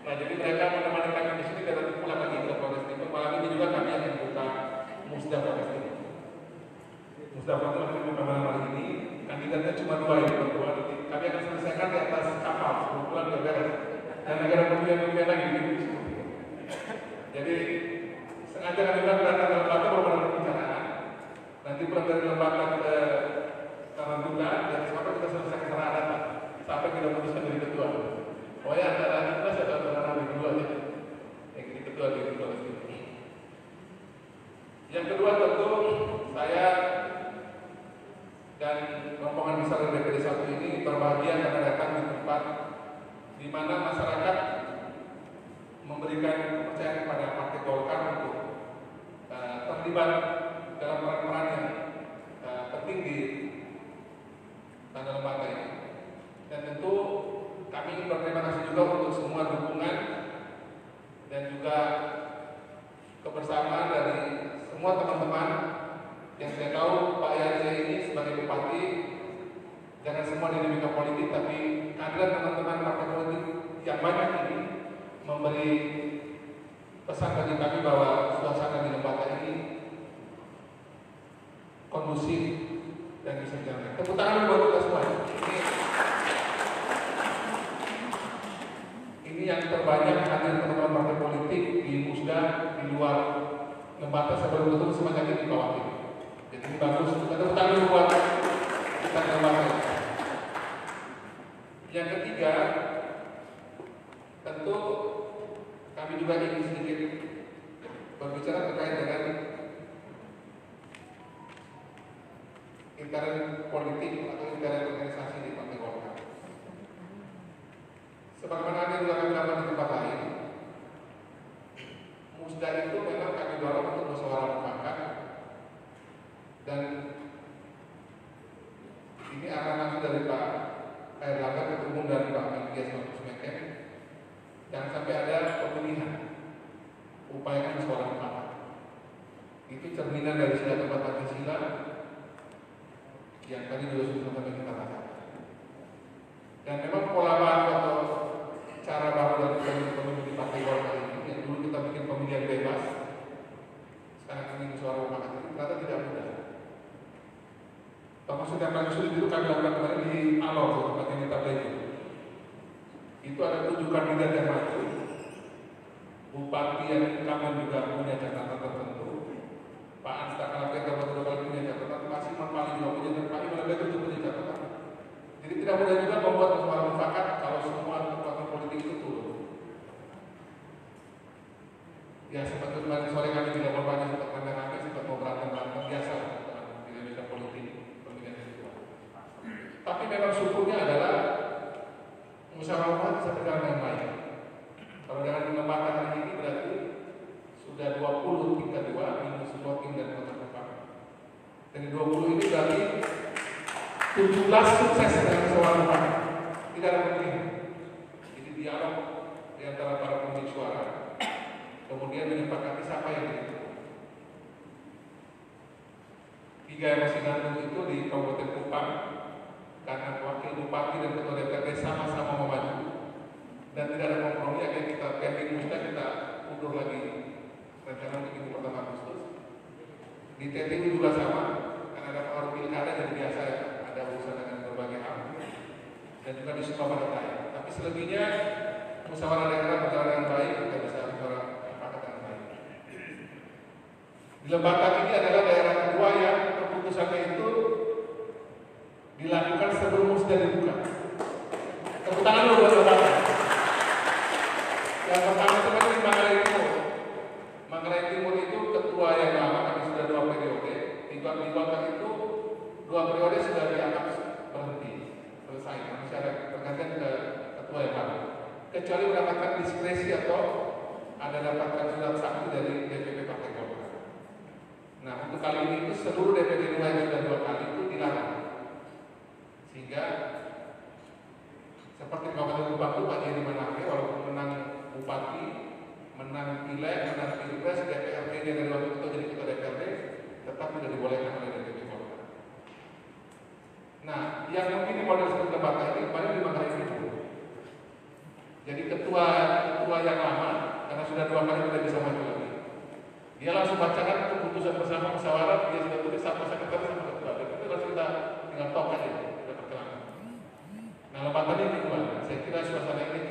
Nah jadi mereka menemani kami di sini dan nanti pulang lagi ke Flores Timur. Malam ini juga kami akan buka Musda Flores Timur. Musda Flores Timur akan buka malam hari ini. Kandidatnya cuma 2 ya, berdua. Kami akan selesaikan di atas kapal, pulang ke beres. Dan negara pemilihan lagi di sini. Jadi sengaja kami berangkat ke Lembata baru ada pembicaraan. Nanti pulang dari Lembata ke Tarantula dan sampai kita selesai cara adat sampai kita putuskan dari ketua. Oh ya antara kita saya antara dari kedua aja. Yang jadi ketua di ketua sini. Yang kedua tentu saya dan rombongan besar dari DPD 1 ini berbahagia karena datang di tempat di mana masyarakat memberikan kepercayaan kepada Partai Golkar untuk terlibat dalam peran-peran yang penting di Tanah Lembata ini. Dan tentu kami ingin berterima kasih juga untuk semua dukungan dan juga kebersamaan dari semua teman-teman yang saya tahu Pak Yarja ini sebagai bupati jangan semua dinamika politik, tapi ada teman-teman partai politik yang banyak ini memberi pesan bagi kami bahwa suasana di Lembata ini kondusif dan bisa jalan. Tepuk tangan buat kita semua. Ini yang terbanyak hadir teman-teman partai politik di Musda di luar Lembata sebelum itu semuanya di bawah ini. Jadi ini bagus. Kita tepuk tangan buat kita di Lembata. Yang ketiga, tentu kami juga ingin sedikit berbicara terkait dengan intern politik atau intern organisasi di Partai Golkar. Sebagaimana ada juga kami lakukan di tempat lain, Musda itu memang kami dorong untuk musyawarah mufakat dan ini arahan langsung dari Pak Airlangga Ketua Umum dan Pak Menkes Markus Meken. Jangan sampai ada pemilihan, upayakan musyawarah mufakat. cerminan dari sila keempat Pancasila yang tadi juga sudah kami kita katakan. Dan memang pola baru atau cara baru dari pemilu di Partai Golkar ini, yang dulu kita bikin pemilihan bebas, sekarang ini musyawarah mufakat ini ternyata tidak mudah. Termasuk yang paling sulit itu kami lakukan kemarin di Alor, tempat yang kita belajar. Itu ada 7 kandidat yang maju. Bupati yang incumbent juga punya catatan tertentu. Pak Anies Kalapet dapat punya catatan, masih paling juga punya catatan, Pak Iman itu punya catatan. Jadi tidak mudah juga membuat musyawarah mufakat kalau semua kekuatan politik itu turun. Ya seperti kemarin sore kami tidak berbanyak untuk rame-rame, sempat mau berantem biasa di Indonesia politik pemilihan itu. Tapi memang syukurnya adalah musyawarah mufakat bisa berjalan dengan baik. Kalau dengan penempatan hari ini berarti sudah 20 tingkat 2 minus voting dan kota mufakat. Dari 20 ini berarti 17 sukses dengan musyawarah mufakat. Tidak ada pemilihan. Jadi dialog di antara para pemilik suara, kemudian menyepakati siapa yang diterima. 3 yang masih gantung itu di Kabupaten Kupang, karena wakil bupati dan ketua DPRD sama-sama mau maju dan tidak ada kompromi, akhirnya kita pending musnah, kita undur lagi rencana untuk itu pertama Agustus. Di TTU juga sama, karena ada pengaruh pilkada jadi biasa ya, ada urusan dengan berbagai hal, dan juga di Sumatera Barat. Tapi selebihnya musyawarah daerah berjalan dengan baik, kita bisa musyawarah mufakat dengan baik. Di Lebatan ini adalah daerah kedua yang keputusannya itu dilakukan sebelum musda dibuka. Tepuk tangan dulu buat Lebatan. Yang pertama itu kan di Manggarai Timur. Manggarai Timur itu ketua yang lama, kami sudah 2 periode. Di Golkar itu 2 periode sudah dianggap berhenti, selesai. Masih ada pergantian ke ketua yang baru. Kecuali mendapatkan diskresi atau ada dapatkan surat sakti dari DPP Partai Golkar. Nah untuk kali ini itu seluruh DPD 2 yang sudah 2 kali itu dilarang. Sehingga seperti Kabupaten Kupang itu Pak Jerry Manape walaupun menang bupati, menang pileg, menang pilpres, DPRD dia dari waktu itu jadi ketua DPRD, tetap tidak dibolehkan oleh DPP Golkar. Nah, yang mungkin model seperti Lebatan ini kemarin di Manggarai Timur. Jadi ketua yang lama karena sudah 2 kali tidak bisa maju lagi. Dia langsung bacakan keputusan bersama musyawarah, dia sudah tulis sama sekretaris sama ketua. Dan itu langsung kita tinggal tok aja. Nah, Lebatan ini kedua. Saya kira suasana ini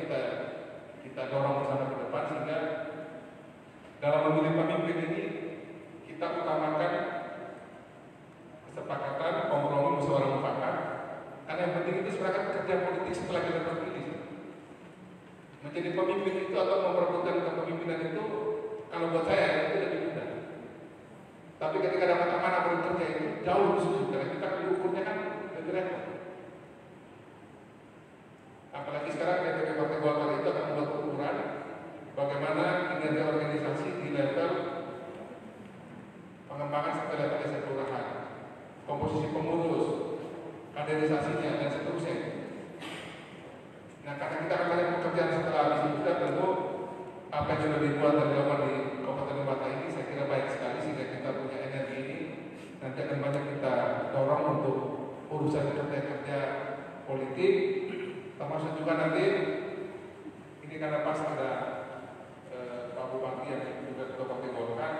kita dorong bersama ke depan sehingga dalam memilih pemimpin ini kita utamakan kesepakatan, kompromi, musyawarah mufakat. Karena yang penting itu sebenarnya kerja politik setelah kita terpilih. Menjadi pemimpin itu atau memperebutkan kepemimpinan itu, kalau buat saya itu lebih mudah. Tapi ketika dapat amanah bekerja itu jauh lebih sulit karena kita diukurnya kan lebih repot. Apalagi sekarang DPP Partai Golkar itu akan membuat ukuran bagaimana kinerja organisasi di level pengembangan sampai level desa kelurahan, komposisi pengurus, kaderisasinya dan seterusnya. Nah, karena kita akan banyak pekerjaan setelah habis itu juga tentu apa yang sudah dibuat dan dilakukan di Kabupaten Lebatan ini saya kira baik sekali sehingga kita punya energi ini nanti akan banyak kita dorong untuk urusan kerja politik. Termasuk juga nanti ini karena pas ada Pak Bupati yang juga ketua Partai Golkar,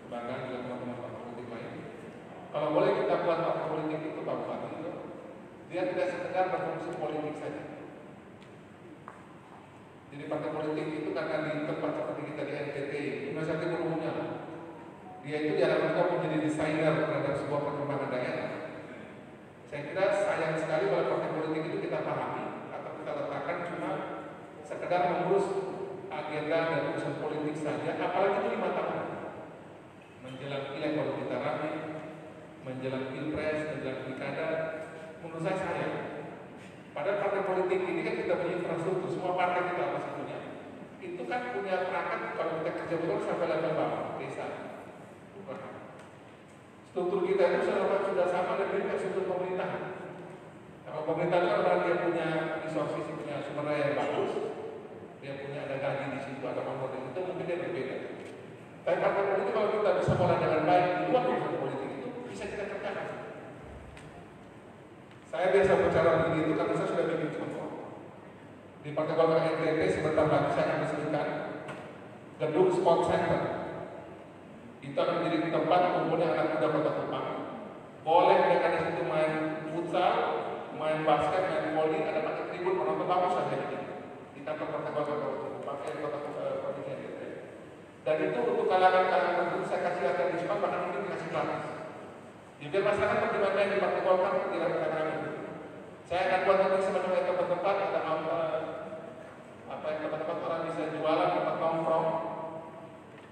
kebanggaan juga teman-teman partai politik lain. Kalau boleh kita buat partai politik itu Pak Bupati itu, dia tidak sekedar berfungsi politik saja. Jadi partai politik itu karena di tempat seperti kita di NTT, Indonesia Timur umumnya, dia itu diharapkan menjadi desainer terhadap sebuah perkembangan daerah. Saya kira sayang sekali kalau partai politik itu kita pahami atau kita letakkan cuma sekedar mengurus agenda dan urusan politik saja, apalagi itu 5 tahun. Menjelang pileg baru kita rame, menjelang pilpres, menjelang pilkada, menurut saya sayang. Padahal partai politik ini kan kita punya infrastruktur, semua partai kita masih punya. Itu kan punya perangkat kalau kita kerja betul sampai level bawah, desa. Struktur kita itu sudah sama dengan struktur pemerintahan. Kalau pemerintah kan orang dia punya resources, punya sumber daya yang bagus, dia punya ada gaji di situ, ada komponen itu mungkin dia berbeda. Dan partai politik kalau kita bisa mulai dengan baik di luar urusan politik itu bisa kita kerjakan. Saya biasa bicara begini itu karena saya sudah bikin contoh. Di Partai Golkar NTT sebentar lagi saya akan resmikan gedung sport center. Itu akan menjadi tempat kumpulnya anak muda Kota Kupang. Boleh mereka di situ main futsal, main basket, main volley, ada pakai tribun penonton bagus saja di kantor Partai Golkar Kota Kupang, di Kota Provinsi NTT. Dan itu untuk kalangan-kalangan tertentu saya kasih harga diskon, bahkan mungkin dikasih gratis. Biar masyarakat pertimbangan di Partai Golkar tidak rame-rame. Saya akan buat nanti semacam tempat-tempat ada tempat-tempat orang bisa jualan, tempat nongkrong.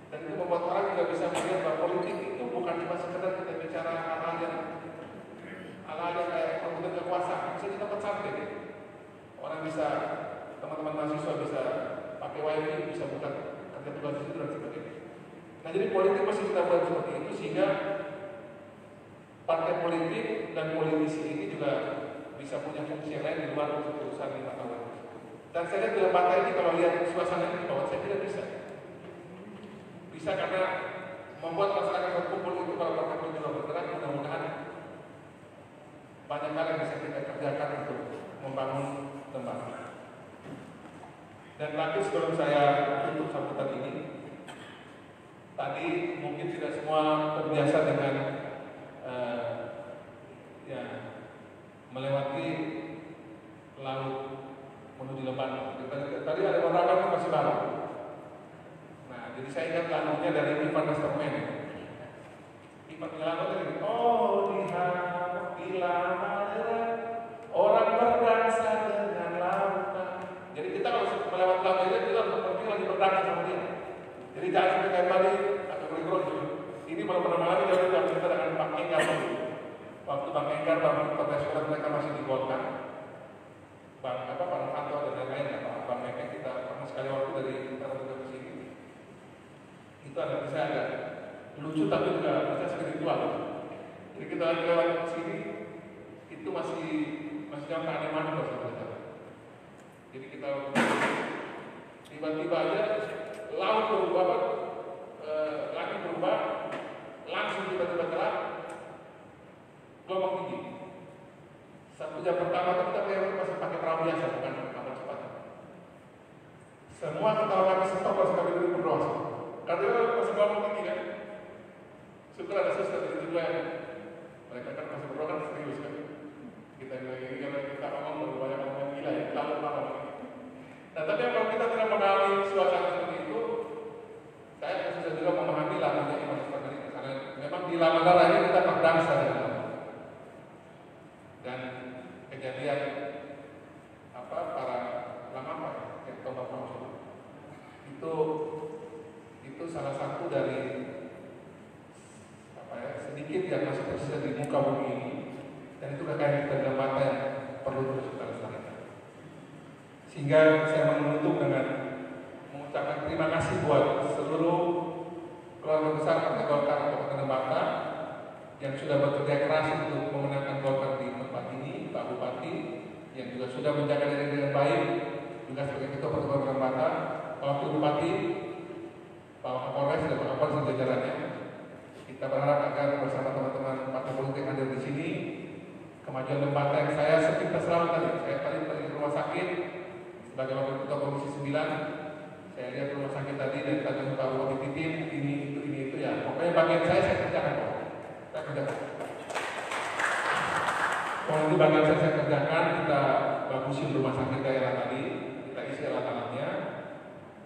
Dan itu membuat orang juga bisa melihat bahwa politik itu bukan cuma sekedar kita bicara hal-hal yang kayak perebutan kekuasaan, bisa di tempat santai. Orang bisa, teman-teman mahasiswa bisa pakai wifi, bisa buka kerja tugas di situ dan sebagainya. Nah jadi politik masih kita buat seperti itu sehingga partai politik dan politisi ini juga bisa punya fungsi lain di luar urusan 5 tahun. Dan saya lihat dalam partai ini kalau lihat suasana ini bahwa saya tidak bisa. Bisa karena membuat masyarakat berkumpul itu kalau partai politik bergerak, mudah-mudahan banyak hal yang bisa kita kerjakan untuk membangun lembaga. Dan lagi sebelum saya tutup sambutan ini, tadi mungkin tidak semua terbiasa dengan melewati laut menuju Lebanon. Tadi ada beberapa yang masih baru. Nah, jadi saya ingat lagunya dari Ivan Westerman. Ivan Westerman tadi, oh lihat bila ada orang berdangsa dengan lautan. Jadi kita kalau melewati laut ini kita berpikir lagi berdangsa sama dia. Jadi jangan sampai kayak tadi atau bergerak. Ini belum pernah mengalami jadi kita dengan Pak Enggar. Waktu Bang Enggar, Bang Profesor mereka masih di Golkar, Pak Novanto dan lain-lain, Bang Enggar kita pernah sekali waktu dari Taruh ke sini. Itu agak bisa agak lucu tapi juga bisa spiritual. Jadi kita lewat sini itu masih dalam keanehan bersama kita. Jadi kita tiba-tiba aja laut berubah, langit berubah, langsung tiba-tiba gelap. Gelombang tinggi. 1 jam pertama itu kita masih pakai perahu biasa, bukan kapal cepat. Semua ketawa kami stop pas kami dulu berdoa. Karena masih gelombang tinggi kan. Syukur ada suster di situ juga ya. Mereka kan masih berdoa kan serius kan. Kita ini kalau kita ngomong banyak ngomong gila ya, lalu apa lagi. Nah tapi kalau kita tidak mengalami suasana seperti itu, saya sudah juga memahami lagunya Iman Westerman ini karena memang di lama darahnya kita berdangsa dengan dan kejadian para lama yang tombak itu salah satu dari sedikit yang masih tersisa di muka bumi ini dan itu kekayaan kita dalam mata yang perlu terus kita lestarikan. Sehingga saya menutup dengan mengucapkan terima kasih buat seluruh keluarga besar Partai Golkar Kabupaten Lembata yang sudah bekerja keras untuk memenangkan Golkar di tempat ini, Pak Bupati yang juga sudah menjaga diri dengan baik, juga sebagai Ketua Pertemuan Lembata, Pak Wakil Bupati, Pak Kapolres dan Pak Kapolres dan jajarannya. Kita berharap agar bersama teman-teman partai politik yang hadir di sini, kemajuan Lembata yang saya sepintas selalu tadi, saya tadi di rumah sakit sebagai Wakil Ketua Komisi 9, saya lihat rumah sakit tadi dan tadi Pak Bupati titip ini itu ya, pokoknya bagian saya kerjakan kok. Kalau itu bagian saya kerjakan, kita bagusin rumah sakit daerah tadi, kita isi alat-alatnya,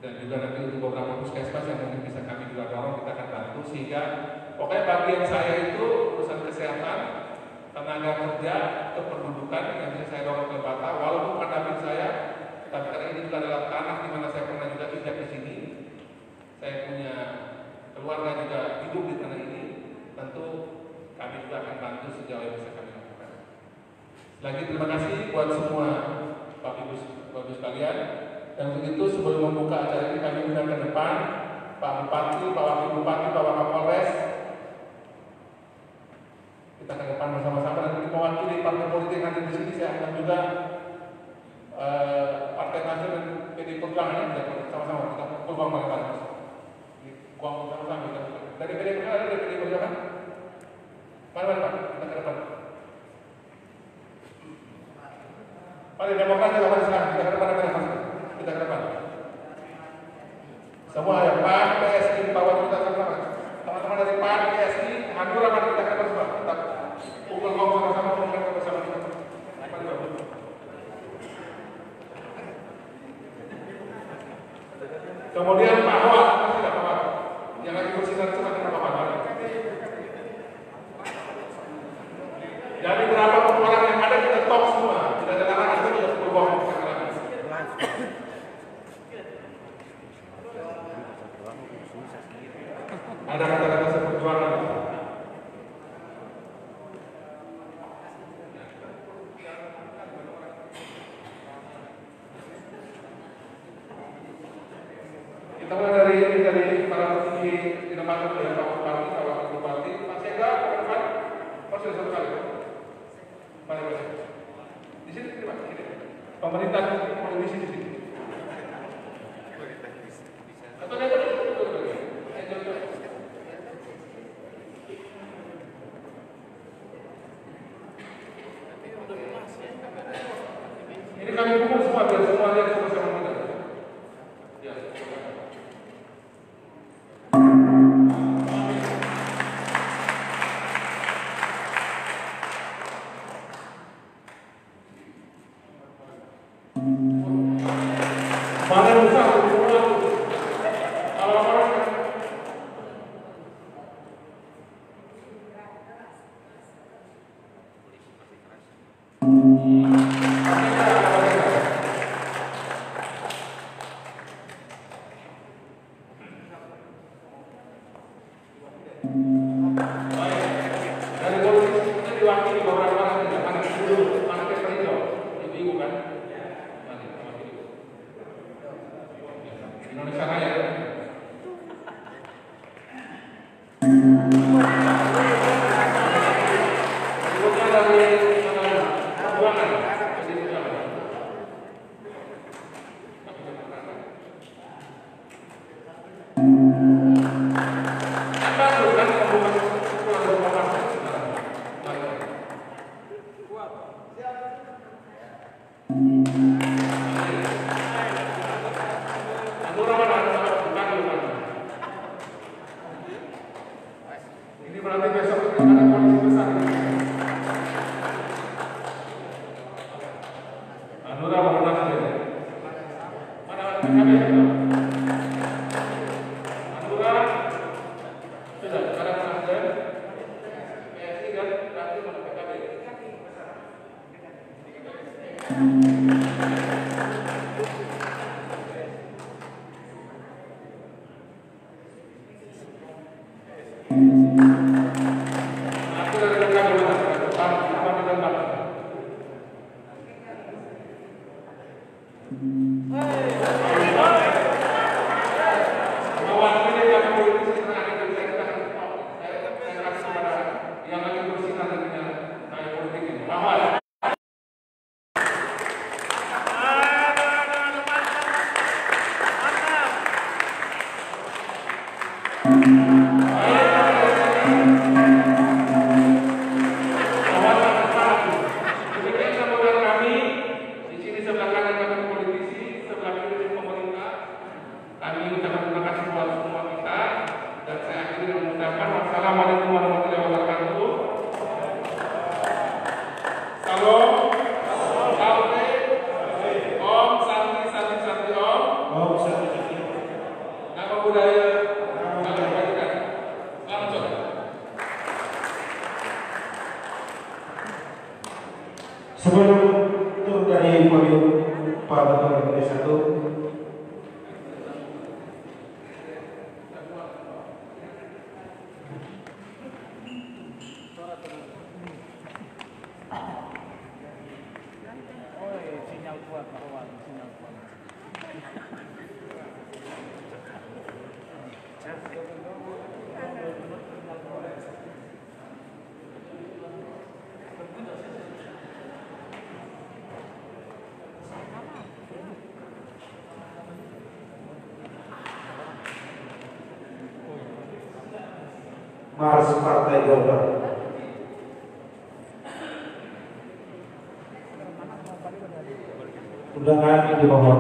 dan juga nanti untuk beberapa puskesmas yang mungkin bisa kami juga dorong, kita akan bantu sehingga pokoknya bagian saya itu urusan kesehatan, tenaga kerja, kependudukan yang bisa saya dorong ke Lembata, walaupun pendamping saya, tapi karena ini juga adalah tanah di mana saya pernah juga injak di sini, saya punya keluarga juga hidup di tanah ini, tentu kami juga akan bantu sejauh yang bisa kami lakukan. Lagi terima kasih buat semua Bapak Ibu sekalian. Dan untuk itu sebelum membuka acara ini kami undang ke depan Pak Bupati, Pak Wakil Bupati, Pak Kapolres. Kita ke depan bersama-sama dan mewakili partai politik yang ada di sini. Saya akan juga Partai Nasdem dan PD Perjuangan yang sama-sama kita peluang bareng-bareng. Uang bersama-sama kita. Dari PD mana ada dari PD Perjuangan? Mana Pak? Kita ke depan. Pada Demokrat juga pada sekarang kita ke depan. Kita ke depan. Semua ada PAN, PSI, bawah kita ke depan. Teman-teman dari PAN, PSI, Hanura pada kita ke depan semua. Kita pukul kau sama-sama pukul bersama kita. Kemudian Pak Hwa, tidak Pak Hwa, yang lagi bersinar cuma kita Pak Hwa. Jadi berapa orang yang ada kita top semua, tidak ada larangan itu tidak berbohong sekarang. Ada kata-kata seperjuangan. Kita mulai dari para petinggi di depan ya, Pak Bupati, Pak Wakil Bupati, Pak Sekda, Pak Depan, Pak sudah satu kali. Mari. Di sini Pak, sini. Pemerintah politisi di sini. Atau ada ini kami kumpul semua biar semua lihat sama-sama kita. Ya. Mana besar kalau orang dari polisi kita diwakili beberapa orang tidak mana dulu mana Perindo ibu kan Indonesia Raya berikutnya dari Perjuangan ini berarti besok kita ada koalisi besar ini. Hanura mau nasdem. Mana PKB? Hanura sudah sekarang nasdem. PSI dan berarti mana PKB? Aku dari PKB mana? Apa dengan Bapak? Yang lagi bersinar dengan kayak politik ini. Bahwa Assalamualaikum warahmatullahi wabarakatuh. Salam. Om Santi Santi Santi Om. Om Santi. Nama budaya. Nama kebajikan. Langsung. Sebelum turun dari podium Pak Ketua DPD 1, Mars Partai Golkar. Undangan dimohon.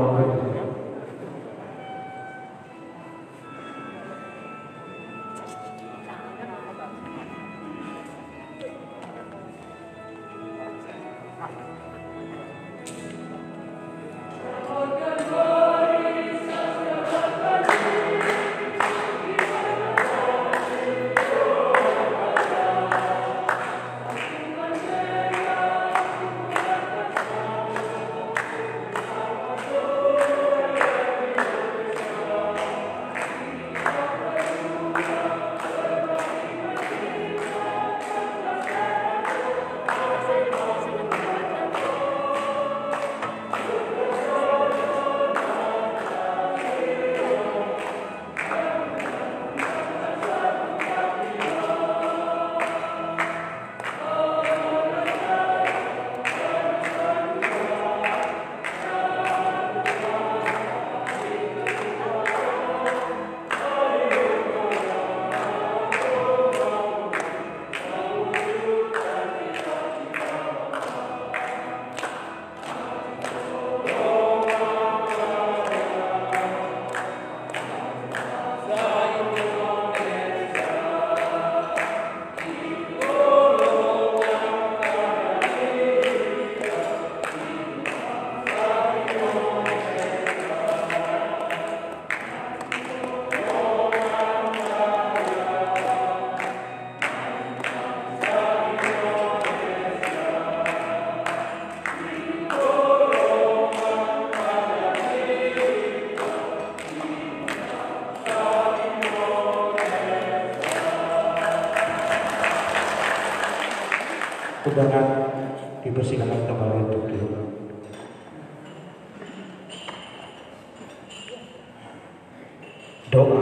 Undangan dipersilakan kembali untuk duduk. Doa.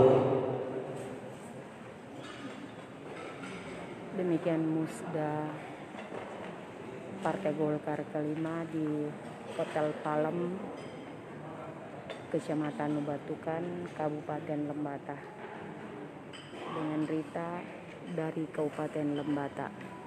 Demikian musda Partai Golkar kelima di Hotel Palem, Kecamatan Nubatukan, Kabupaten Lembata, dengan Rita dari Kabupaten Lembata.